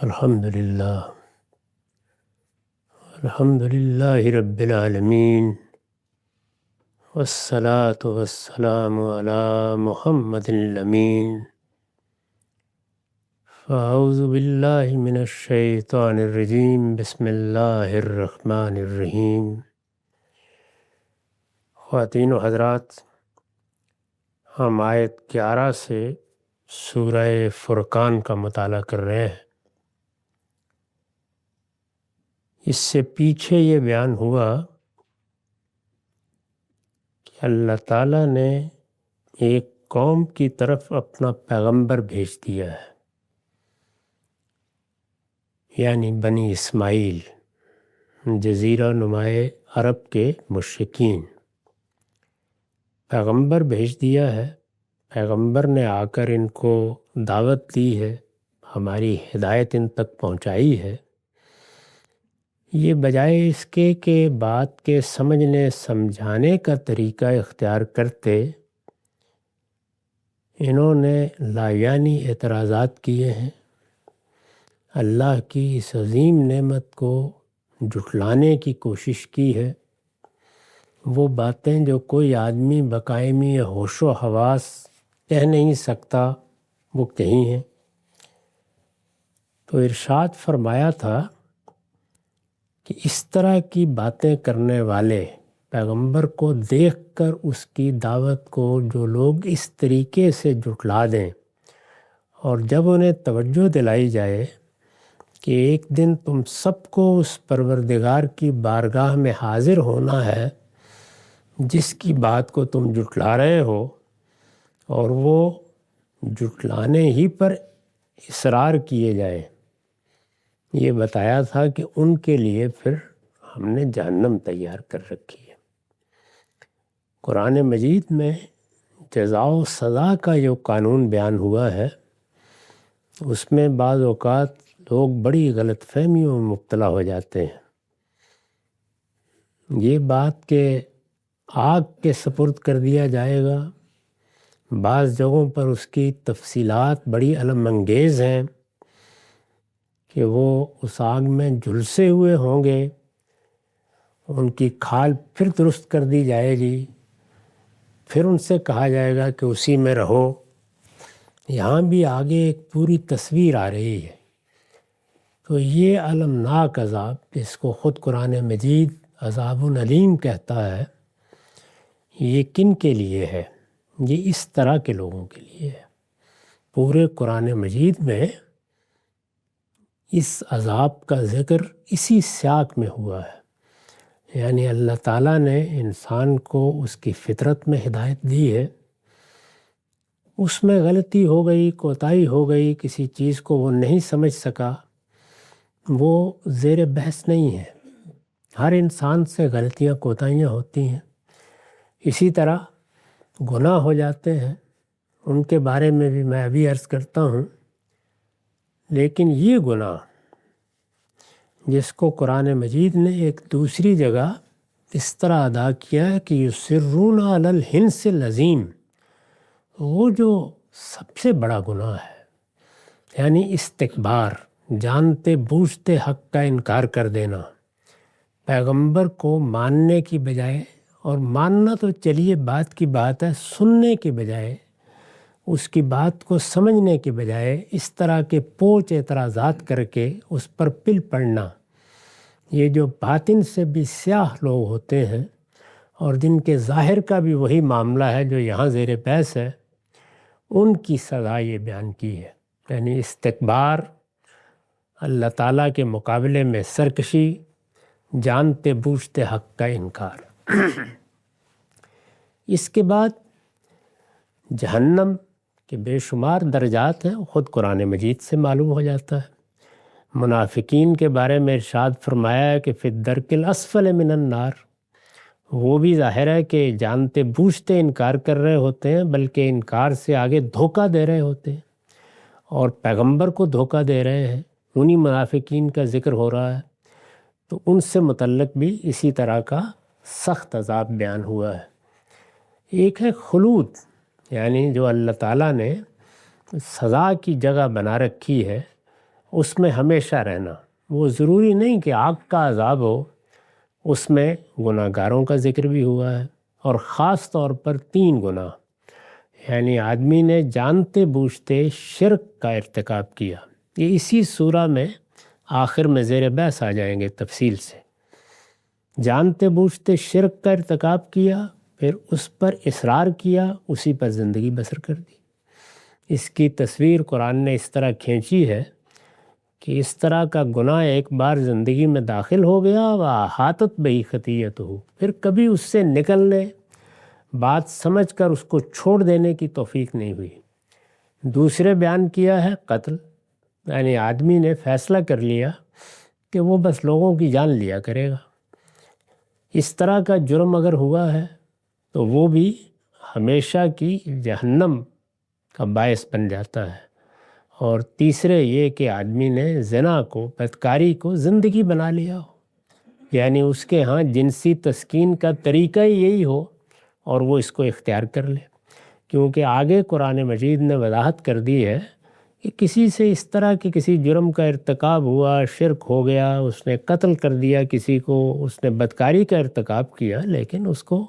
الحمد للہ رب العالمین والصلاة والسلام علی محمد الامین فاعوذ باللہ من الشیطان الرجیم بسم اللہ الرحمن الرحیم۔ خواتین و حضرات، ہم آیت 11 سے سورہ فرقان کا مطالعہ کر رہے ہیں۔ اس سے پیچھے یہ بیان ہوا کہ اللہ تعالیٰ نے ایک قوم کی طرف اپنا پیغمبر بھیج دیا ہے، یعنی بنی اسماعیل، جزیرہ نمائے عرب کے مشرکین۔ پیغمبر بھیج دیا ہے، پیغمبر نے آ کر ان کو دعوت دی ہے، ہماری ہدایت ان تک پہنچائی ہے۔ یہ بجائے اس کے کہ بات کے سمجھنے سمجھانے کا طریقہ اختیار کرتے، انہوں نے لاویانی اعتراضات کیے ہیں، اللہ کی اس عظیم نعمت کو جھٹلانے کی کوشش کی ہے۔ وہ باتیں جو کوئی آدمی بقائمی ہوش و حواس کہہ نہیں سکتا وہ کہی ہیں۔ تو ارشاد فرمایا تھا کہ اس طرح کی باتیں کرنے والے پیغمبر کو دیکھ کر اس کی دعوت کو جو لوگ اس طریقے سے جھٹلا دیں، اور جب انہیں توجہ دلائی جائے کہ ایک دن تم سب کو اس پروردگار کی بارگاہ میں حاضر ہونا ہے جس کی بات کو تم جھٹلا رہے ہو، اور وہ جھٹلانے ہی پر اصرار کیے جائیں، یہ بتایا تھا کہ ان کے لیے پھر ہم نے جہنم تیار کر رکھی ہے۔ قرآن مجید میں جزا و سزا کا جو قانون بیان ہوا ہے، اس میں بعض اوقات لوگ بڑی غلط فہمیوں میں مبتلا ہو جاتے ہیں۔ یہ بات کہ آگ کے سپرد کر دیا جائے گا، بعض جگہوں پر اس کی تفصیلات بڑی الم انگیز ہیں کہ وہ اس آگ میں جھلسے ہوئے ہوں گے، ان کی کھال پھر درست کر دی جائے گی، پھر ان سے کہا جائے گا کہ اسی میں رہو۔ یہاں بھی آگے ایک پوری تصویر آ رہی ہے۔ تو یہ المناک عذاب، جس کو خود قرآن مجید عذاب علیم کہتا ہے، یہ کن کے لیے ہے؟ یہ اس طرح کے لوگوں کے لیے ہے۔ پورے قرآن مجید میں اس عذاب کا ذکر اسی سیاق میں ہوا ہے، یعنی اللہ تعالیٰ نے انسان کو اس کی فطرت میں ہدایت دی ہے، اس میں غلطی ہو گئی، کوتاہی ہو گئی، کسی چیز کو وہ نہیں سمجھ سکا، وہ زیر بحث نہیں ہے۔ ہر انسان سے غلطیاں کوتاہیاں ہوتی ہیں، اسی طرح گناہ ہو جاتے ہیں، ان کے بارے میں بھی میں ابھی عرض کرتا ہوں۔ لیکن یہ گناہ جس کو قرآن مجید نے ایک دوسری جگہ اس طرح ادا کیا ہے کہ یصرون علی الحنث العظیم، وہ جو سب سے بڑا گناہ ہے، یعنی استکبار، جانتے بوجھتے حق کا انکار کر دینا، پیغمبر کو ماننے کی بجائے، اور ماننا تو چلیے بات کی بات ہے، سننے کے بجائے، اس کی بات کو سمجھنے کے بجائے اس طرح کے پوچھ اعتراضات کر کے اس پر پل پڑنا، یہ جو باطن سے بھی سیاہ لوگ ہوتے ہیں اور جن کے ظاہر کا بھی وہی معاملہ ہے جو یہاں زیر بحث ہے، ان کی سزا یہ بیان کی ہے، یعنی استکبار، اللہ تعالیٰ کے مقابلے میں سرکشی، جانتے بوجھتے حق کا انکار۔ اس کے بعد جہنم کے بے شمار درجات ہیں، خود قرآن مجید سے معلوم ہو جاتا ہے۔ منافقین کے بارے میں ارشاد فرمایا ہے کہ فی الدرک الاسفل من النار، وہ بھی ظاہر ہے کہ جانتے بوجھتے انکار کر رہے ہوتے ہیں، بلکہ انکار سے آگے دھوکہ دے رہے ہوتے ہیں اور پیغمبر کو دھوکہ دے رہے ہیں، انہی منافقین کا ذکر ہو رہا ہے۔ تو ان سے متعلق بھی اسی طرح کا سخت عذاب بیان ہوا ہے۔ ایک ہے خلود، یعنی جو اللہ تعالیٰ نے سزا کی جگہ بنا رکھی ہے، اس میں ہمیشہ رہنا، وہ ضروری نہیں کہ آگ کا عذاب ہو، اس میں گناہ گاروں کا ذکر بھی ہوا ہے، اور خاص طور پر 3 گناہ، یعنی آدمی نے جانتے بوجھتے شرک کا ارتکاب کیا، یہ اسی سورہ میں آخر میں زیر بحث آ جائیں گے تفصیل سے۔ جانتے بوجھتے شرک کا ارتکاب کیا، پھر اس پر اصرار کیا، اسی پر زندگی بسر کر دی۔ اس کی تصویر قرآن نے اس طرح کھینچی ہے کہ اس طرح کا گناہ ایک بار زندگی میں داخل ہو گیا، وَأَحَاطَتْ بِهِ خَطِیَّتُهُ، پھر کبھی اس سے نکلنے، بات سمجھ کر اس کو چھوڑ دینے کی توفیق نہیں ہوئی۔ دوسرے بیان کیا ہے قتل، یعنی آدمی نے فیصلہ کر لیا کہ وہ بس لوگوں کی جان لیا کرے گا۔ اس طرح کا جرم اگر ہوا ہے تو وہ بھی ہمیشہ کی جہنم کا باعث بن جاتا ہے۔ اور تیسرے یہ کہ آدمی نے زنا کو، بدکاری کو زندگی بنا لیا ہو، یعنی اس کے ہاں جنسی تسکین کا طریقہ ہی یہی ہو اور وہ اس کو اختیار کر لے، کیونکہ آگے قرآن مجید نے وضاحت کر دی ہے کہ کسی سے اس طرح کے کسی جرم کا ارتکاب ہوا، شرک ہو گیا، اس نے قتل کر دیا کسی کو، اس نے بدکاری کا ارتکاب کیا، لیکن اس کو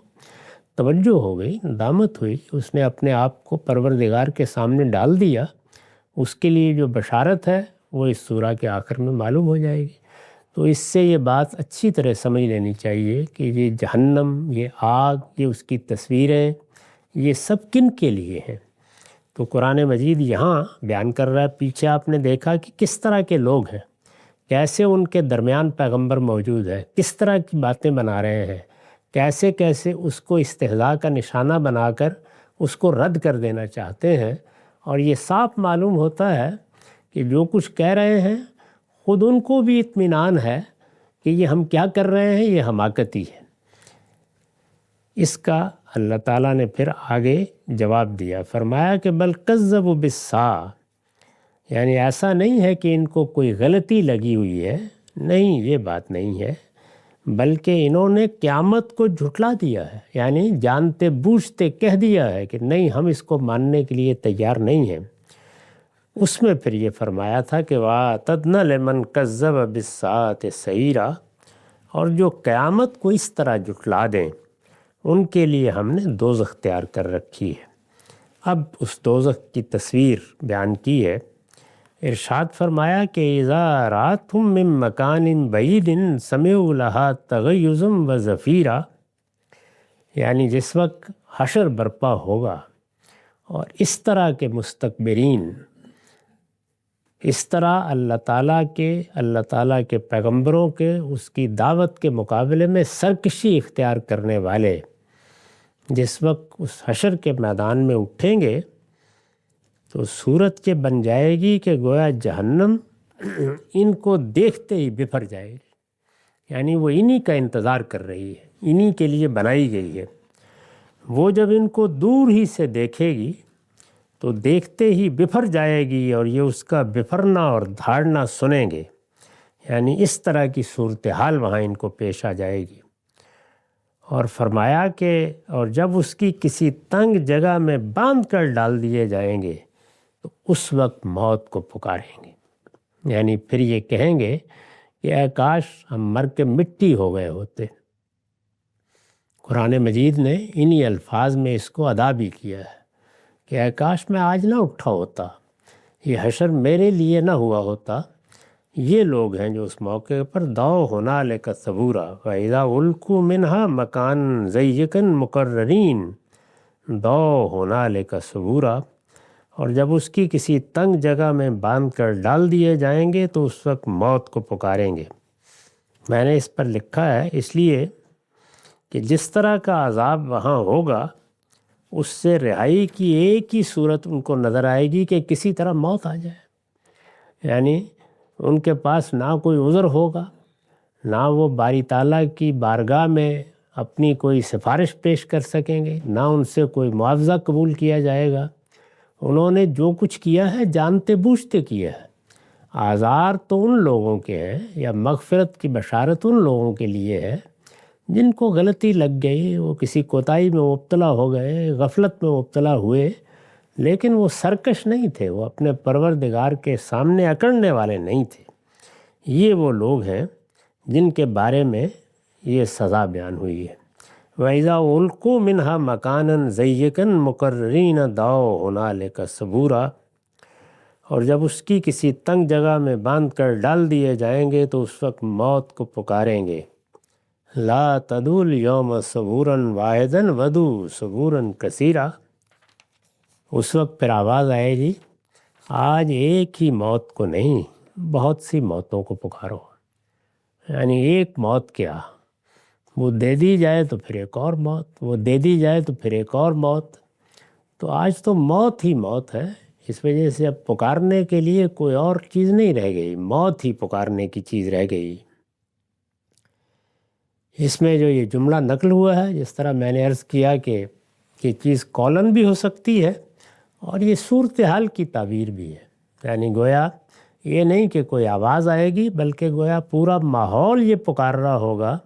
توجہ ہو گئی، ندامت ہوئی، اس نے اپنے آپ کو پروردگار کے سامنے ڈال دیا، اس کے لیے جو بشارت ہے وہ اس سورہ کے آخر میں معلوم ہو جائے گی۔ تو اس سے یہ بات اچھی طرح سمجھ لینی چاہیے کہ یہ جہنم، یہ آگ، یہ اس کی تصویریں، یہ سب کن کے لیے ہیں۔ تو قرآن مجید یہاں بیان کر رہا ہے، پیچھے آپ نے دیکھا کہ کس طرح کے لوگ ہیں، کیسے ان کے درمیان پیغمبر موجود ہے، کس طرح کی باتیں بنا رہے ہیں، کیسے کیسے اس کو استہزاء کا نشانہ بنا کر اس کو رد کر دینا چاہتے ہیں۔ اور یہ صاف معلوم ہوتا ہے کہ جو کچھ کہہ رہے ہیں خود ان کو بھی اطمینان ہے کہ یہ ہم کیا کر رہے ہیں، یہ حماقتی ہے۔ اس کا اللہ تعالیٰ نے پھر آگے جواب دیا، فرمایا کہ بل کذبوا بالساعہ، یعنی ایسا نہیں ہے کہ ان کو کوئی غلطی لگی ہوئی ہے، نہیں، یہ بات نہیں ہے، بلکہ انہوں نے قیامت کو جھٹلا دیا ہے، یعنی جانتے بوجھتے کہہ دیا ہے کہ نہیں، ہم اس کو ماننے کے لیے تیار نہیں ہیں۔ اس میں پھر یہ فرمایا تھا کہ وَأَعْتَدْنَا لِمَنْ كَذَّبَ بِالسَّاعَةِ سَعِيرًا، اور جو قیامت کو اس طرح جھٹلا دیں ان کے لیے ہم نے دوزخ تیار کر رکھی ہے۔ اب اس دوزخ کی تصویر بیان کی ہے، ارشاد فرمایا کہ اذا راتھم من مکان بعید سمعوا لها تغیظا وزفیرا، یعنی جس وقت حشر برپا ہوگا اور اس طرح کے مستکبرین، اس طرح اللہ تعالیٰ کے پیغمبروں کے اس کی دعوت کے مقابلے میں سرکشی اختیار کرنے والے جس وقت اس حشر کے میدان میں اٹھیں گے تو صورت یہ بن جائے گی کہ گویا جہنم ان کو دیکھتے ہی بفر جائے گی، یعنی وہ انہی کا انتظار کر رہی ہے، انہی کے لیے بنائی گئی ہے۔ وہ جب ان کو دور ہی سے دیکھے گی تو دیکھتے ہی بفر جائے گی، اور یہ اس کا بفرنا اور دھاڑنا سنیں گے، یعنی اس طرح کی صورتحال وہاں ان کو پیش آ جائے گی۔ اور فرمایا کہ اور جب اس کی کسی تنگ جگہ میں باندھ کر ڈال دیے جائیں گے تو اس وقت موت کو پکاریں گے، یعنی پھر یہ کہیں گے کہ اے کاش ہم مر کے مٹی ہو گئے ہوتے۔ قرآن مجید نے انہی الفاظ میں اس کو ادا بھی کیا ہے کہ اے کاش میں آج نہ اٹھا ہوتا، یہ حشر میرے لیے نہ ہوا ہوتا۔ یہ لوگ ہیں جو اس موقع پر دعوا ہنالک ثبورا وَإِذَا أُلْقُوا مِنْهَا مَكَانًا ضَيِّقًا مُقَرَّنِينَ، دعوا ہنالک ثبورا، اور جب اس کی کسی تنگ جگہ میں باندھ کر ڈال دیے جائیں گے تو اس وقت موت کو پکاریں گے۔ میں نے اس پر لکھا ہے اس لیے کہ جس طرح کا عذاب وہاں ہوگا اس سے رہائی کی ایک ہی صورت ان کو نظر آئے گی کہ کسی طرح موت آ جائے، یعنی ان کے پاس نہ کوئی عذر ہوگا، نہ وہ باری تعالیٰ کی بارگاہ میں اپنی کوئی سفارش پیش کر سکیں گے، نہ ان سے کوئی معاوضہ قبول کیا جائے گا۔ انہوں نے جو کچھ کیا ہے جانتے بوجھتے کیا ہے۔ آزار تو ان لوگوں کے ہیں، یا مغفرت کی بشارت ان لوگوں کے لیے ہے جن کو غلطی لگ گئی، وہ کسی کوتاہی میں مبتلا ہو گئے، غفلت میں مبتلا ہوئے، لیکن وہ سرکش نہیں تھے، وہ اپنے پروردگار کے سامنے اکڑنے والے نہیں تھے۔ یہ وہ لوگ ہیں جن کے بارے میں یہ سزا بیان ہوئی ہے۔ وَإِذَا أُلْقُوا مِنْهَا مَكَانًا ضَيِّقًا مُقَرِّنِينَ دَعَوْا هُنَالِكَ ثُبُورًا، اور جب اس کی کسی تنگ جگہ میں باندھ کر ڈال دیے جائیں گے تو اس وقت موت کو پکاریں گے، لا تدعوا اليوم ثبورا واحدا وادعوا ثبورا کثیرا۔ اس وقت پھر آواز آئے گی، آج ایک ہی موت کو نہیں، بہت سی موتوں کو پکارو۔ یعنی ایک موت کیا، وہ دے دی جائے تو پھر ایک اور موت، وہ دے دی جائے تو پھر ایک اور موت۔ تو آج تو موت ہی موت ہے، اس وجہ سے اب پکارنے کے لیے کوئی اور چیز نہیں رہ گئی، موت ہی پکارنے کی چیز رہ گئی۔ اس میں جو یہ جملہ نقل ہوا ہے، جس طرح میں نے عرض کیا کہ یہ چیز قولن بھی ہو سکتی ہے اور یہ صورتحال کی تعبیر بھی ہے۔ یعنی گویا یہ نہیں کہ کوئی آواز آئے گی، بلکہ گویا پورا ماحول یہ پکار رہا ہوگا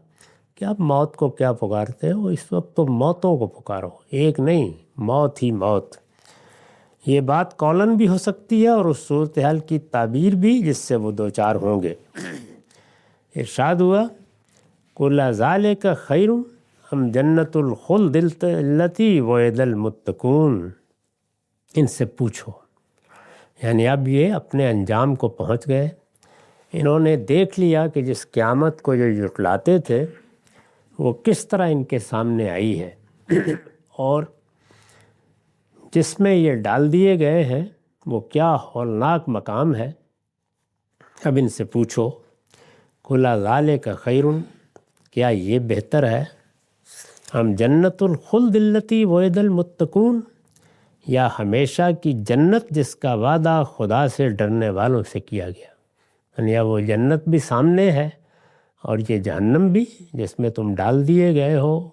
کہ آپ موت کو کیا پکارتے ہو، اس وقت تو موتوں کو پکارو، ایک نہیں، موت ہی موت۔ یہ بات قولن بھی ہو سکتی ہے اور اس صورتحال کی تعبیر بھی جس سے وہ دو چار ہوں گے۔ ارشاد ہوا، قُلْ ذَلِكَ خَيْرٌ أَمْ جَنَّةُ الْخُلْدِ الَّتِي وُعِدَ الْمُتَّقُونَ، ان سے پوچھو۔ یعنی اب یہ اپنے انجام کو پہنچ گئے، انہوں نے دیکھ لیا کہ جس قیامت کو جو جھٹلاتے تھے وہ کس طرح ان کے سامنے آئی ہے، اور جس میں یہ ڈال دیے گئے ہیں وہ کیا ہولناک مقام ہے۔ اب ان سے پوچھو، قُلْ ذَلِكَ خَيْرٌ، کیا یہ بہتر ہے، ہم جنت الخلد التی وعد المتقون، یا ہمیشہ کی جنت جس کا وعدہ خدا سے ڈرنے والوں سے کیا گیا۔ یعنی وہ جنت بھی سامنے ہے اور یہ جہنم بھی جس میں تم ڈال دیے گئے ہو،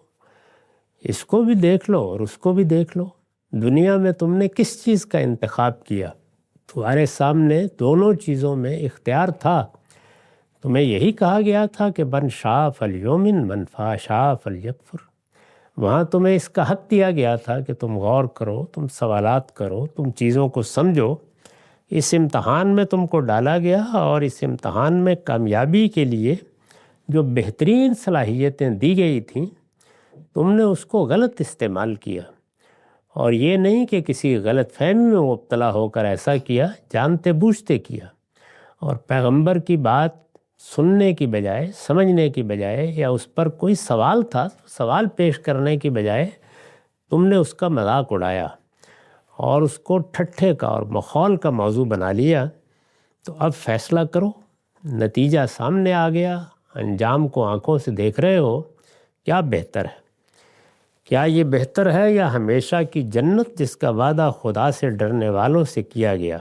اس کو بھی دیکھ لو اور اس کو بھی دیکھ لو۔ دنیا میں تم نے کس چیز کا انتخاب کیا؟ تمہارے سامنے دونوں چیزوں میں اختیار تھا۔ تمہیں یہی کہا گیا تھا کہ من شاء فلیؤمن من شاء فلیکفر۔ وہاں تمہیں اس کا حق دیا گیا تھا کہ تم غور کرو، تم سوالات کرو، تم چیزوں کو سمجھو۔ اس امتحان میں تم کو ڈالا گیا اور اس امتحان میں کامیابی کے لیے جو بہترین صلاحیتیں دی گئی تھیں تم نے اس کو غلط استعمال کیا، اور یہ نہیں کہ کسی غلط فہمی میں مبتلا ہو کر ایسا کیا، جانتے بوجھتے کیا، اور پیغمبر کی بات سننے کی بجائے، سمجھنے کی بجائے، یا اس پر کوئی سوال تھا سوال پیش کرنے کی بجائے تم نے اس کا مذاق اڑایا اور اس کو ٹھٹھے کا اور مخول کا موضوع بنا لیا۔ تو اب فیصلہ کرو، نتیجہ سامنے آ گیا، انجام کو آنکھوں سے دیکھ رہے ہو، کیا بہتر ہے؟ کیا یہ بہتر ہے یا ہمیشہ کی جنت جس کا وعدہ خدا سے ڈرنے والوں سے کیا گیا؟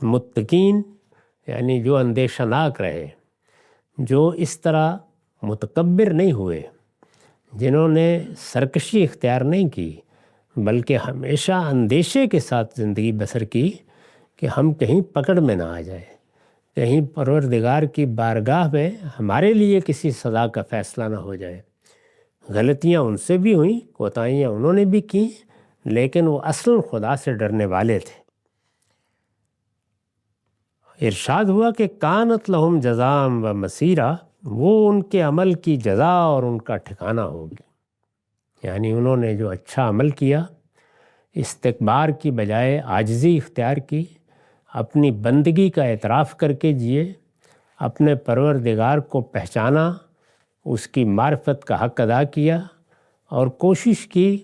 متقین یعنی جو اندیشہ ناک رہے، جو اس طرح متکبر نہیں ہوئے، جنہوں نے سرکشی اختیار نہیں کی، بلکہ ہمیشہ اندیشے کے ساتھ زندگی بسر کی کہ ہم کہیں پکڑ میں نہ آ جائے، کہیں پروردگار کی بارگاہ میں ہمارے لیے کسی سزا کا فیصلہ نہ ہو جائے۔ غلطیاں ان سے بھی ہوئیں، کوتاہیاں انہوں نے بھی کی، لیکن وہ اصل خدا سے ڈرنے والے تھے۔ ارشاد ہوا کہ کانت لہم جزاء و مصیرا، وہ ان کے عمل کی جزا اور ان کا ٹھکانہ ہوگی۔ یعنی انہوں نے جو اچھا عمل کیا، استکبار کی بجائے عاجزی اختیار کی، اپنی بندگی کا اعتراف کر کے جیے، اپنے پروردگار کو پہچانا، اس کی معرفت کا حق ادا کیا، اور کوشش کی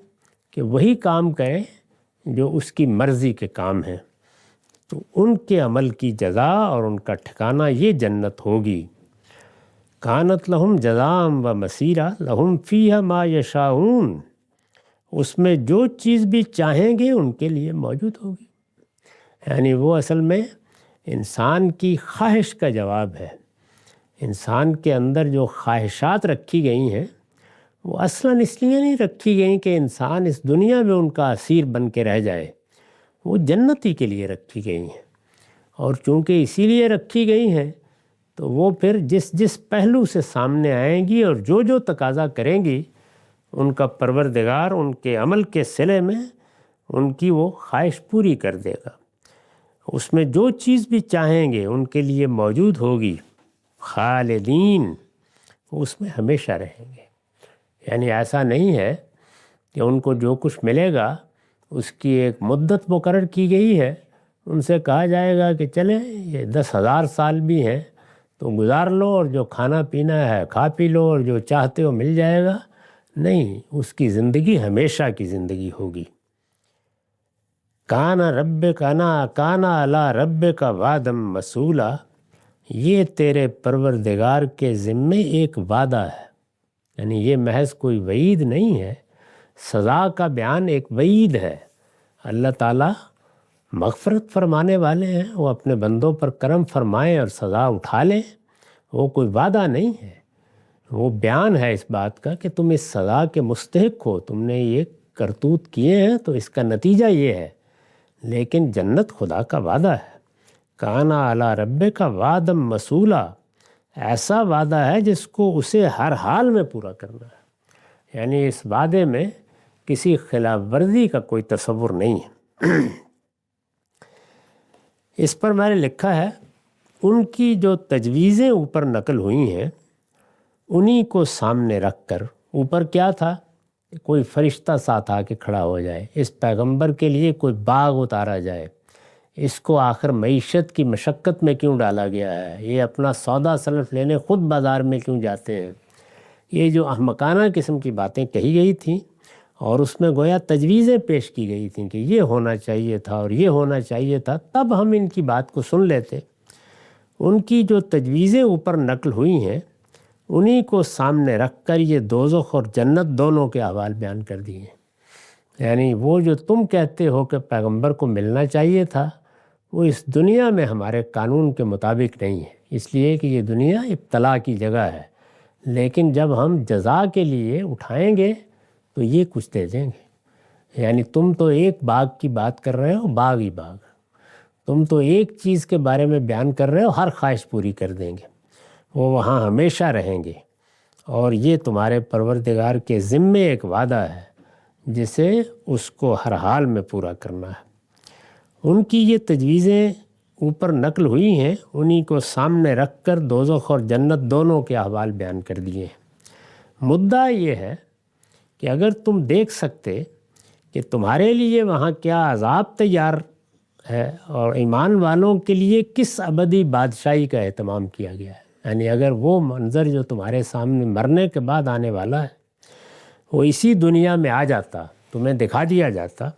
کہ وہی کام کریں جو اس کی مرضی کے کام ہیں، تو ان کے عمل کی جزا اور ان کا ٹھکانہ یہ جنت ہوگی۔ کانت لہم جزاء و مصیرا لہم فیہا ما یشاءون، اس میں جو چیز بھی چاہیں گے ان کے لیے موجود ہوگی۔ یعنی وہ اصل میں انسان کی خواہش کا جواب ہے۔ انسان کے اندر جو خواہشات رکھی گئی ہیں وہ اصلاً اس لیے نہیں رکھی گئیں کہ انسان اس دنیا میں ان کا اسیر بن کے رہ جائے، وہ جنتی کے لیے رکھی گئی ہیں، اور چونکہ اسی لیے رکھی گئی ہیں تو وہ پھر جس جس پہلو سے سامنے آئیں گی اور جو جو تقاضا کریں گی، ان کا پروردگار ان کے عمل کے صلے میں ان کی وہ خواہش پوری کر دے گا۔ اس میں جو چیز بھی چاہیں گے ان کے لیے موجود ہوگی، خالدین، اس میں ہمیشہ رہیں گے۔ یعنی ایسا نہیں ہے کہ ان کو جو کچھ ملے گا اس کی ایک مدت مقرر کی گئی ہے، ان سے کہا جائے گا کہ چلیں یہ 10,000 سال بھی ہیں تو گزار لو، اور جو کھانا پینا ہے کھا پی لو، اور جو چاہتے ہو مل جائے گا۔ نہیں، اس کی زندگی ہمیشہ کی زندگی ہوگی۔ کانا رب کانا علی رب کا وعدم مسئولا، یہ تیرے پروردگار کے ذمے ایک وعدہ ہے۔ یعنی یہ محض کوئی وعید نہیں ہے، سزا کا بیان ایک وعید ہے۔ اللہ تعالیٰ مغفرت فرمانے والے ہیں، وہ اپنے بندوں پر کرم فرمائیں اور سزا اٹھا لیں، وہ کوئی وعدہ نہیں ہے، وہ بیان ہے اس بات کا کہ تم اس سزا کے مستحق ہو، تم نے یہ کرتوت کیے ہیں تو اس کا نتیجہ یہ ہے۔ لیکن جنت خدا کا وعدہ ہے۔ کانا علی رب کا وعدم مسئولا، ایسا وعدہ ہے جس کو اسے ہر حال میں پورا کرنا ہے۔ یعنی اس وعدے میں کسی خلاف ورزی کا کوئی تصور نہیں ہے۔ اس پر میں نے لکھا ہے، ان کی جو تجویزیں اوپر نقل ہوئی ہیں انہی کو سامنے رکھ کر، اوپر کیا تھا، کوئی فرشتہ ساتھ آ کے کھڑا ہو جائے، اس پیغمبر کے لیے کوئی باغ اتارا جائے، اس کو آخر معیشت کی مشقت میں کیوں ڈالا گیا ہے، یہ اپنا سودا سلف لینے خود بازار میں کیوں جاتے ہیں، یہ جو احمقانہ قسم کی باتیں کہی گئی تھیں، اور اس میں گویا تجویزیں پیش کی گئی تھیں کہ یہ ہونا چاہیے تھا اور یہ ہونا چاہیے تھا، تب ہم ان کی بات کو سن لیتے۔ ان کی جو تجویزیں اوپر نقل ہوئی ہیں انہی کو سامنے رکھ کر یہ دوزخ اور جنت دونوں کے احوال بیان کر دیے ہیں۔ یعنی وہ جو تم کہتے ہو کہ پیغمبر کو ملنا چاہیے تھا، وہ اس دنیا میں ہمارے قانون کے مطابق نہیں ہے، اس لیے کہ یہ دنیا ابتلا کی جگہ ہے، لیکن جب ہم جزا کے لیے اٹھائیں گے تو یہ کچھ دے دیں گے۔ یعنی تم تو ایک باغ کی بات کر رہے ہو، باغ ہی باغ، تم تو ایک چیز کے بارے میں بیان کر رہے ہو، ہر خواہش پوری کر دیں گے، وہ وہاں ہمیشہ رہیں گے، اور یہ تمہارے پروردگار کے ذمے ایک وعدہ ہے جسے اس کو ہر حال میں پورا کرنا ہے۔ ان کی یہ تجویزیں اوپر نقل ہوئی ہیں، انہی کو سامنے رکھ کر دوزخ اور جنت دونوں کے احوال بیان کر دیے ہیں۔ مدعا یہ ہے کہ اگر تم دیکھ سکتے کہ تمہارے لیے وہاں کیا عذاب تیار ہے اور ایمان والوں کے لیے کس ابدی بادشاہی کا اہتمام کیا گیا ہے، یعنی اگر وہ منظر جو تمہارے سامنے مرنے کے بعد آنے والا ہے وہ اسی دنیا میں آ جاتا، تمہیں دکھا دیا جاتا،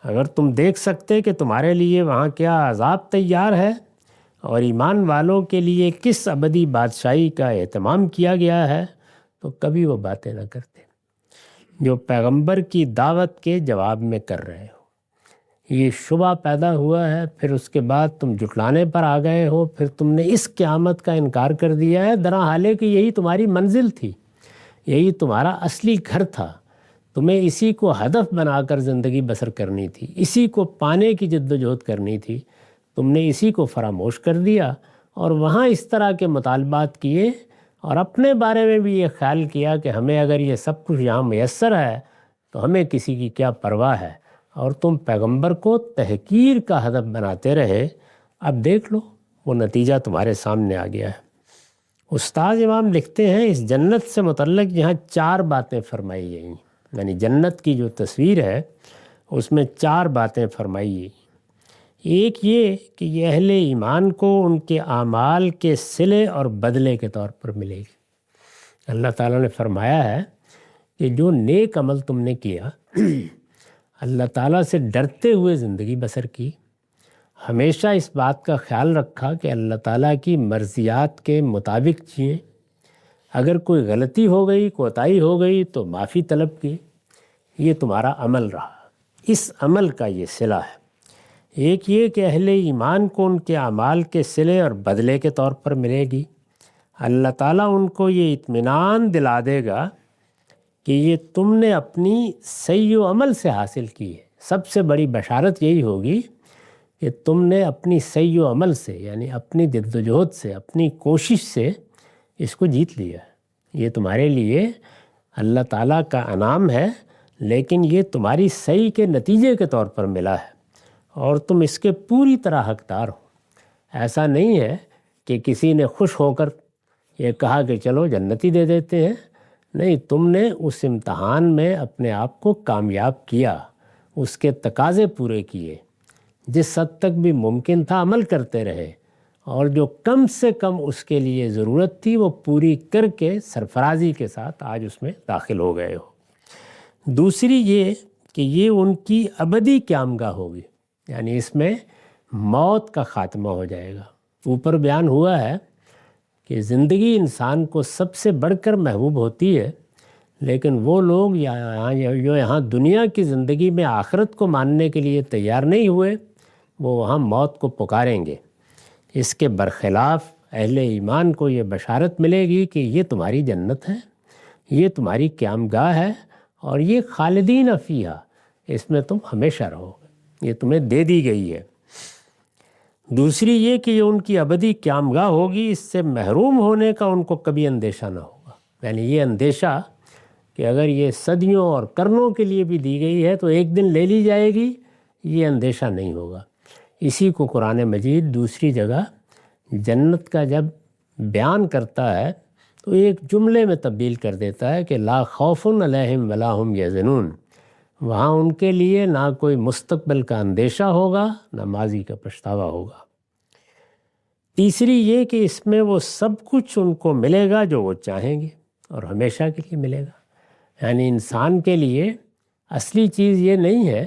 اگر تم دیکھ سکتے کہ تمہارے لیے وہاں کیا عذاب تیار ہے اور ایمان والوں کے لیے کس ابدی بادشاہی کا اہتمام کیا گیا ہے، تو کبھی وہ باتیں نہ کرتے جو پیغمبر کی دعوت کے جواب میں کر رہے ہو۔ یہ شبہ پیدا ہوا ہے، پھر اس کے بعد تم جھٹلانے پر آ گئے ہو، پھر تم نے اس قیامت کا انکار کر دیا ہے، درحال کہ یہی تمہاری منزل تھی، یہی تمہارا اصلی گھر تھا، تمہیں اسی کو ہدف بنا کر زندگی بسر کرنی تھی، اسی کو پانے کی جد و جہد کرنی تھی، تم نے اسی کو فراموش کر دیا اور وہاں اس طرح کے مطالبات کیے، اور اپنے بارے میں بھی یہ خیال کیا کہ ہمیں اگر یہ سب کچھ یہاں میسر ہے تو ہمیں کسی کی کیا پرواہ ہے، اور تم پیغمبر کو تحقیر کا ہدف بناتے رہے۔ اب دیکھ لو وہ نتیجہ تمہارے سامنے آ گیا ہے۔ استاد امام لکھتے ہیں اس جنت سے متعلق یہاں 4 باتیں فرمائی گئی ہیں، یعنی جنت کی جو تصویر ہے اس میں 4 باتیں فرمائی گئی۔ ایک یہ کہ یہ اہل ایمان کو ان کے اعمال کے صلے اور بدلے کے طور پر ملے گی۔ اللہ تعالیٰ نے فرمایا ہے کہ جو نیک عمل تم نے کیا، اللہ تعالیٰ سے ڈرتے ہوئے زندگی بسر کی، ہمیشہ اس بات کا خیال رکھا کہ اللہ تعالیٰ کی مرضیات کے مطابق جئیں، اگر کوئی غلطی ہو گئی، کوتاہی ہو گئی تو معافی طلب کی، یہ تمہارا عمل رہا، اس عمل کا یہ صلہ ہے۔ ایک یہ کہ اہل ایمان کو ان کے اعمال کے صلے اور بدلے کے طور پر ملے گی، اللہ تعالیٰ ان کو یہ اطمینان دلا دے گا کہ یہ تم نے اپنی سعی و عمل سے حاصل کی ہے۔ سب سے بڑی بشارت یہی ہوگی کہ تم نے اپنی سعی و عمل سے، یعنی اپنی جد و جہد سے، اپنی کوشش سے اس کو جیت لیا ہے۔ یہ تمہارے لیے اللہ تعالیٰ کا انعام ہے، لیکن یہ تمہاری صحیح کے نتیجے کے طور پر ملا ہے اور تم اس کے پوری طرح حقدار ہو۔ ایسا نہیں ہے کہ کسی نے خوش ہو کر یہ کہا کہ چلو جنتی دے دیتے ہیں، نہیں، تم نے اس امتحان میں اپنے آپ کو کامیاب کیا، اس کے تقاضے پورے کیے، جس حد تک بھی ممکن تھا عمل کرتے رہے، اور جو کم سے کم اس کے لیے ضرورت تھی وہ پوری کر کے سرفرازی کے ساتھ آج اس میں داخل ہو گئے ہو۔ دوسری یہ کہ یہ ان کی ابدی قیامگاہ ہوگی، یعنی اس میں موت کا خاتمہ ہو جائے گا۔ اوپر بیان ہوا ہے کہ زندگی انسان کو سب سے بڑھ کر محبوب ہوتی ہے، لیکن وہ لوگ جو یہاں دنیا کی زندگی میں آخرت کو ماننے کے لیے تیار نہیں ہوئے، وہ وہاں موت کو پکاریں گے۔ اس کے برخلاف اہل ایمان کو یہ بشارت ملے گی کہ یہ تمہاری جنت ہے، یہ تمہاری قیامگاہ ہے، اور یہ خالدین فیہا، اس میں تم ہمیشہ رہو گے، یہ تمہیں دے دی گئی ہے۔ دوسری یہ کہ یہ ان کی ابدی قیامگاہ ہوگی، اس سے محروم ہونے کا ان کو کبھی اندیشہ نہ ہوگا، یعنی یہ اندیشہ کہ اگر یہ صدیوں اور قرنوں کے لیے بھی دی گئی ہے تو ایک دن لے لی جائے گی، یہ اندیشہ نہیں ہوگا۔ اسی کو قرآن مجید دوسری جگہ جنت کا جب بیان کرتا ہے تو ایک جملے میں تبدیل کر دیتا ہے کہ لا خوف علیہم ولا ہم یحزنون، وہاں ان کے لیے نہ کوئی مستقبل کا اندیشہ ہوگا، نہ ماضی کا پچھتاوا ہوگا۔ تیسری یہ کہ اس میں وہ سب کچھ ان کو ملے گا جو وہ چاہیں گے، اور ہمیشہ کے لیے ملے گا۔ یعنی انسان کے لیے اصلی چیز یہ نہیں ہے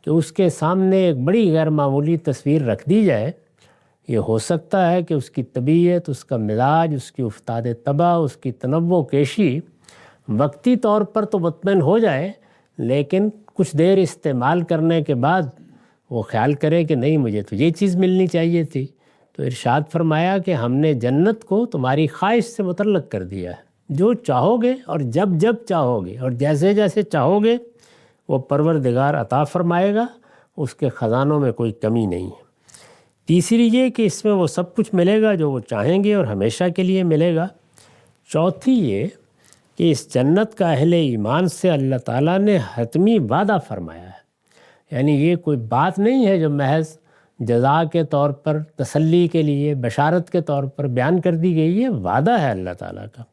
کہ اس کے سامنے ایک بڑی غیر معمولی تصویر رکھ دی جائے۔ یہ ہو سکتا ہے کہ اس کی طبیعت، اس کا مزاج، اس کی افتاد طبع، اس کی تنوع کیشی وقتی طور پر تو مطمئن ہو جائے، لیکن کچھ دیر استعمال کرنے کے بعد وہ خیال کرے کہ نہیں، مجھے تو یہ چیز ملنی چاہیے تھی۔ تو ارشاد فرمایا کہ ہم نے جنت کو تمہاری خواہش سے متعلق کر دیا ہے، جو چاہو گے اور جب جب چاہو گے اور جیسے جیسے چاہو گے وہ پروردگار عطا فرمائے گا، اس کے خزانوں میں کوئی کمی نہیں ہے۔ تیسری یہ کہ اس میں وہ سب کچھ ملے گا جو وہ چاہیں گے اور ہمیشہ کے لیے ملے گا۔ چوتھی یہ کہ اس جنت کا اہل ایمان سے اللہ تعالیٰ نے حتمی وعدہ فرمایا ہے، یعنی یہ کوئی بات نہیں ہے جو محض جزا کے طور پر، تسلی کے لیے، بشارت کے طور پر بیان کر دی گئی ہے، وعدہ ہے اللہ تعالیٰ کا،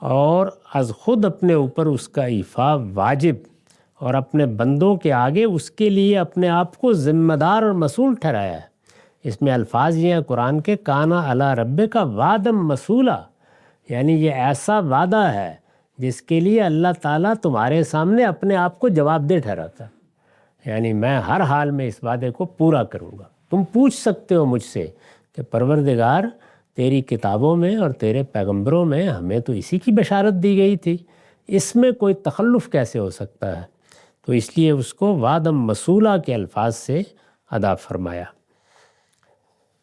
اور از خود اپنے اوپر اس کا ایفا واجب، اور اپنے بندوں کے آگے اس کے لیے اپنے آپ کو ذمہ دار اور مسئول ٹھہرایا ہے۔ اس میں الفاظ یہ ہیں قرآن کے، کانا علی ربک وعدم مسئولا، یعنی یہ ایسا وعدہ ہے جس کے لیے اللہ تعالیٰ تمہارے سامنے اپنے آپ کو جواب دہ ٹھہراتا ہے، یعنی میں ہر حال میں اس وعدے کو پورا کروں گا۔ تم پوچھ سکتے ہو مجھ سے کہ پروردگار، تیری کتابوں میں اور تیرے پیغمبروں میں ہمیں تو اسی کی بشارت دی گئی تھی، اس میں کوئی تخلف کیسے ہو سکتا ہے؟ تو اس لیے اس کو وعدم مسئولہ کے الفاظ سے ادا فرمایا۔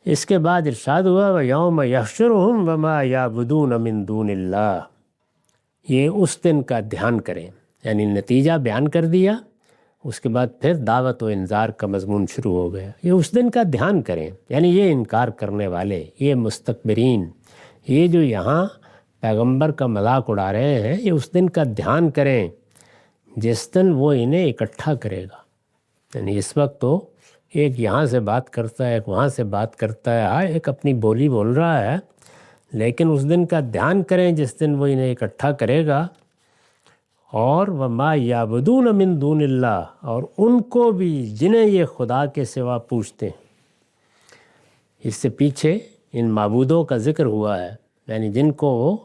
اس کے بعد ارشاد ہوا وَيَوْمَ يَحْشُرُهُمْ وَمَا يَعْبُدُونَ مِن دُونِ اللَّهِ، یہ اس دن کا دھیان کریں، یعنی نتیجہ بیان کر دیا، اس کے بعد پھر دعوت و انذار کا مضمون شروع ہو گیا۔ یہ اس دن کا دھیان کریں، یعنی یہ انکار کرنے والے، یہ مستکبرین، یہ جو یہاں پیغمبر کا مذاق اڑا رہے ہیں، یہ اس دن کا دھیان کریں جس دن وہ انہیں اکٹھا کرے گا۔ یعنی اس وقت تو ایک یہاں سے بات کرتا ہے، ایک وہاں سے بات کرتا ہے، ایک اپنی بولی بول رہا ہے، لیکن اس دن کا دھیان کریں جس دن وہ انہیں اکٹھا کرے گا۔ اور وما یعبدون من دون اللہ، اور ان کو بھی جنہیں یہ خدا کے سوا پوچھتے ہیں۔ اس سے پیچھے ان معبودوں کا ذکر ہوا ہے، یعنی جن کو وہ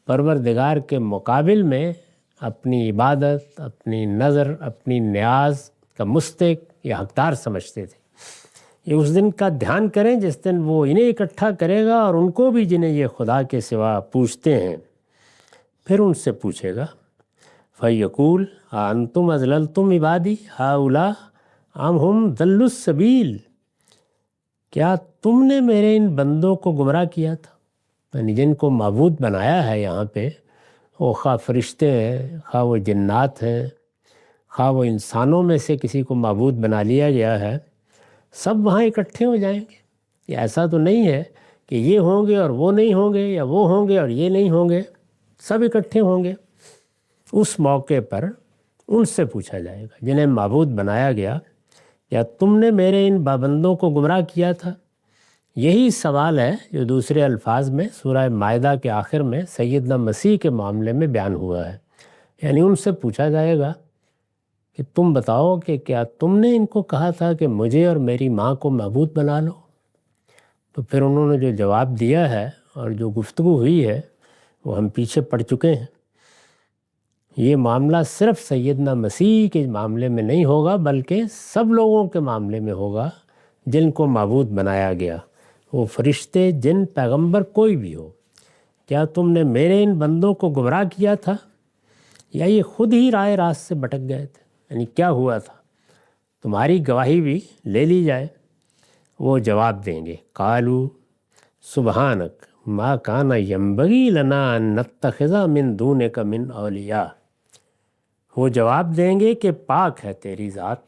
پروردگار کے مقابل میں اپنی عبادت، اپنی نظر، اپنی نیاز کا مستحق یا حقدار سمجھتے تھے۔ یہ اس دن کا دھیان کریں جس دن وہ انہیں اکٹھا کرے گا اور ان کو بھی جنہیں یہ خدا کے سوا پوچھتے ہیں۔ پھر ان سے پوچھے گا فَيَقُولُ أَأَنْتُمْ أَضْلَلْتُمْ عِبَادِي هَؤُلَاءِ أَمْ هُمْ ضَلُّوا السَّبِيلَ، کیا تم نے میرے ان بندوں کو گمراہ کیا تھا؟ یعنی جن کو معبود بنایا ہے یہاں پہ، وہ خواہ فرشتے ہیں، خواہ وہ جنات ہیں، خواہ وہ انسانوں میں سے کسی کو معبود بنا لیا گیا ہے، سب وہاں اکٹھے ہو جائیں گے۔ یہ ایسا تو نہیں ہے کہ یہ ہوں گے اور وہ نہیں ہوں گے، یا وہ ہوں گے اور یہ نہیں ہوں گے، سب اکٹھے ہوں گے۔ اس موقع پر ان سے پوچھا جائے گا جنہیں معبود بنایا گیا، کیا تم نے میرے ان پابندوں کو گمراہ کیا تھا؟ یہی سوال ہے جو دوسرے الفاظ میں سورہ مائدہ کے آخر میں سیدنا مسیح کے معاملے میں بیان ہوا ہے۔ یعنی ان سے پوچھا جائے گا کہ تم بتاؤ کہ کیا تم نے ان کو کہا تھا کہ مجھے اور میری ماں کو معبود بنا لو؟ تو پھر انہوں نے جو جواب دیا ہے اور جو گفتگو ہوئی ہے وہ ہم پیچھے پڑ چکے ہیں۔ یہ معاملہ صرف سیدنا مسیح کے معاملے میں نہیں ہوگا بلکہ سب لوگوں کے معاملے میں ہوگا جن کو معبود بنایا گیا، وہ فرشتے، جن، پیغمبر، کوئی بھی ہو۔ کیا تم نے میرے ان بندوں کو گمراہ کیا تھا یا یہ خود ہی رائے راست سے بھٹک گئے تھے؟ یعنی کیا ہوا تھا؟ تمہاری گواہی بھی لے لی جائے۔ وہ جواب دیں گے، قالوا سبحانک ما کان ینبغی لنا ان نتخذ من دونک من اولیاء۔ وہ جواب دیں گے کہ پاک ہے تیری ذات،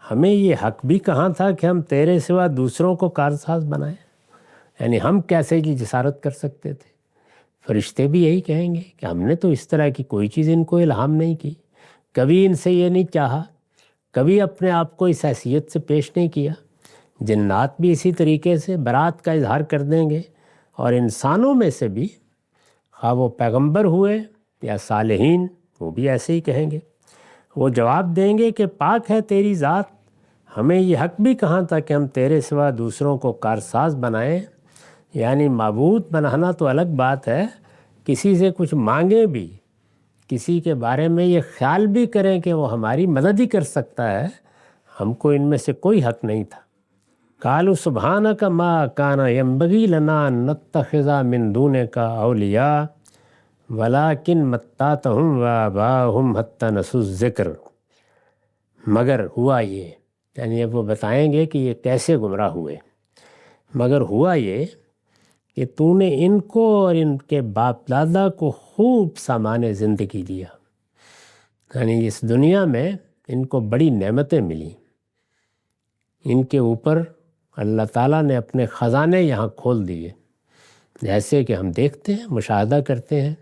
ہمیں یہ حق بھی کہاں تھا کہ ہم تیرے سوا دوسروں کو کارساز بنائیں؟ یعنی ہم کیسے کی جسارت کر سکتے تھے؟ فرشتے بھی یہی کہیں گے کہ ہم نے تو اس طرح کی کوئی چیز ان کو الہام نہیں کی، کبھی ان سے یہ نہیں چاہا، کبھی اپنے آپ کو اس حیثیت سے پیش نہیں کیا۔ جنات بھی اسی طریقے سے برات کا اظہار کر دیں گے، اور انسانوں میں سے بھی خواہ وہ پیغمبر ہوئے یا صالحین، وہ بھی ایسے ہی کہیں گے۔ وہ جواب دیں گے کہ پاک ہے تیری ذات، ہمیں یہ حق بھی کہاں تھا کہ ہم تیرے سوا دوسروں کو کارساز بنائیں۔ یعنی معبود بنانا تو الگ بات ہے، کسی سے کچھ مانگیں بھی، کسی کے بارے میں یہ خیال بھی کریں کہ وہ ہماری مدد ہی کر سکتا ہے، ہم کو ان میں سے کوئی حق نہیں تھا۔ قالوا سبحانک ما کان ینبغی لنا ان نتخذ من دونک اولیاء ولکن متعتہم وآباءہم حتی نسوا الذکر۔ مگر ہوا یہ، یعنی اب وہ بتائیں گے کہ یہ کیسے گمراہ ہوئے، مگر ہوا یہ کہ تو نے ان کو اور ان کے باپ دادا کو خوب سامان زندگی دیا، یعنی اس دنیا میں ان کو بڑی نعمتیں ملی، ان کے اوپر اللہ تعالیٰ نے اپنے خزانے یہاں کھول دیے۔ جیسے کہ ہم دیکھتے ہیں، مشاہدہ کرتے ہیں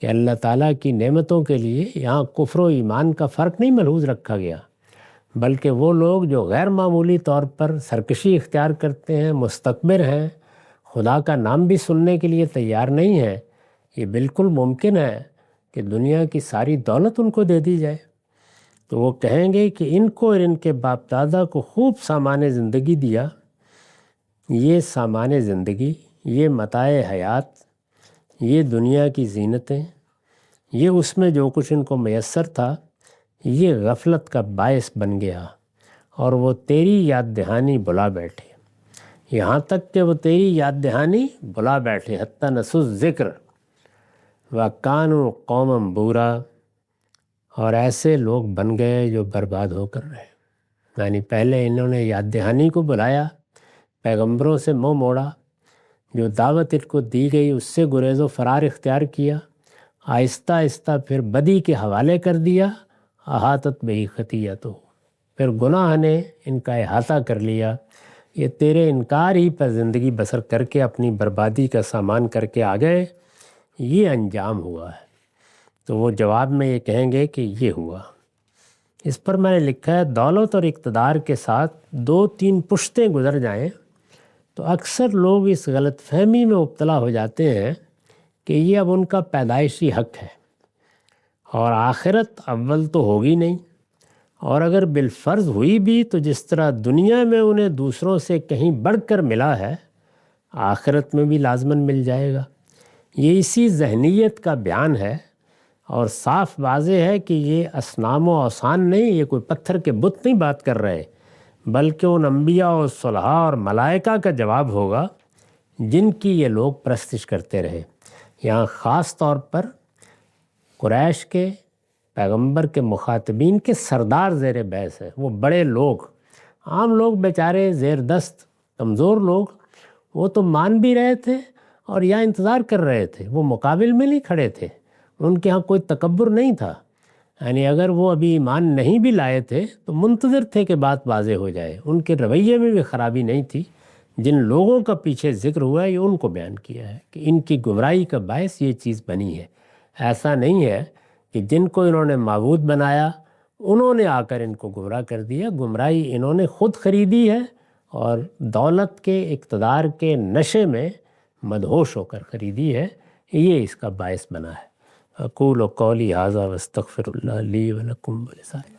کہ اللہ تعالیٰ کی نعمتوں کے لیے یہاں کفر و ایمان کا فرق نہیں ملحوظ رکھا گیا، بلکہ وہ لوگ جو غیر معمولی طور پر سرکشی اختیار کرتے ہیں، مستکبر ہیں، خدا کا نام بھی سننے کے لیے تیار نہیں ہے، یہ بالکل ممکن ہے کہ دنیا کی ساری دولت ان کو دے دی جائے، تو وہ کہیں گے کہ ان کو اور ان کے باپ دادا کو خوب سامان زندگی دیا۔ یہ سامان زندگی، یہ متاع حیات، یہ دنیا کی زینتیں، یہ اس میں جو کچھ ان کو میسر تھا، یہ غفلت کا باعث بن گیا، اور وہ تیری یاد دہانی بلا بیٹھے، یہاں تک کہ وہ تیری یاد دہانی بلا بیٹھے، حتی نسوا الذکر وَكَانُوا قَوْمًا بُورًا، اور ایسے لوگ بن گئے جو برباد ہو کر رہے۔ یعنی پہلے انہوں نے یاد دہانی کو بلایا، پیغمبروں سے منہ موڑا، جو دعوت ان کو دی گئی اس سے گریز و فرار اختیار کیا، آہستہ آہستہ پھر بدی کے حوالے کر دیا، احاطت بہ خطیئتہ، پھر گناہ نے ان کا احاطہ کر لیا، یہ تیرے انکار ہی پر زندگی بسر کر کے اپنی بربادی کا سامان کر کے آ گئے، یہ انجام ہوا ہے۔ تو وہ جواب میں یہ کہیں گے کہ یہ ہوا۔ اس پر میں نے لکھا ہے، دولت اور اقتدار کے ساتھ 2-3 پشتیں گزر جائیں تو اکثر لوگ اس غلط فہمی میں مبتلا ہو جاتے ہیں کہ یہ اب ان کا پیدائشی حق ہے، اور آخرت اول تو ہوگی نہیں، اور اگر بالفرض ہوئی بھی تو جس طرح دنیا میں انہیں دوسروں سے کہیں بڑھ کر ملا ہے، آخرت میں بھی لازماً مل جائے گا۔ یہ اسی ذہنیت کا بیان ہے، اور صاف واضح ہے کہ یہ اصنام و اوثان نہیں، یہ کوئی پتھر کے بت نہیں بات کر رہے، بلکہ ان انبیاء و صلحاء اور ملائکہ کا جواب ہوگا جن کی یہ لوگ پرستش کرتے رہے۔ یہاں خاص طور پر قریش کے پیغمبر کے مخاطبین کے سردار زیر بحث ہے، وہ بڑے لوگ، عام لوگ بیچارے زیر دست کمزور لوگ، وہ تو مان بھی رہے تھے اور یا انتظار کر رہے تھے، وہ مقابل میں نہیں کھڑے تھے، ان کے ہاں کوئی تکبر نہیں تھا، یعنی اگر وہ ابھی ایمان نہیں بھی لائے تھے تو منتظر تھے کہ بات واضح ہو جائے، ان کے رویے میں بھی خرابی نہیں تھی۔ جن لوگوں کا پیچھے ذکر ہوا ہے یہ ان کو بیان کیا ہے کہ ان کی گمراہی کا باعث یہ چیز بنی ہے۔ ایسا نہیں ہے کہ جن کو انہوں نے معبود بنایا انہوں نے آ کر ان کو گمراہ کر دیا. گمراہی انہوں نے خود خریدی ہے اور دولت کے اقتدار کے نشے میں مدہوش ہو کر خریدی ہے. یہ اس کا باعث بنا ہے. اقول قولی ھذا واستغفر اللہ لی ولکم ولسائر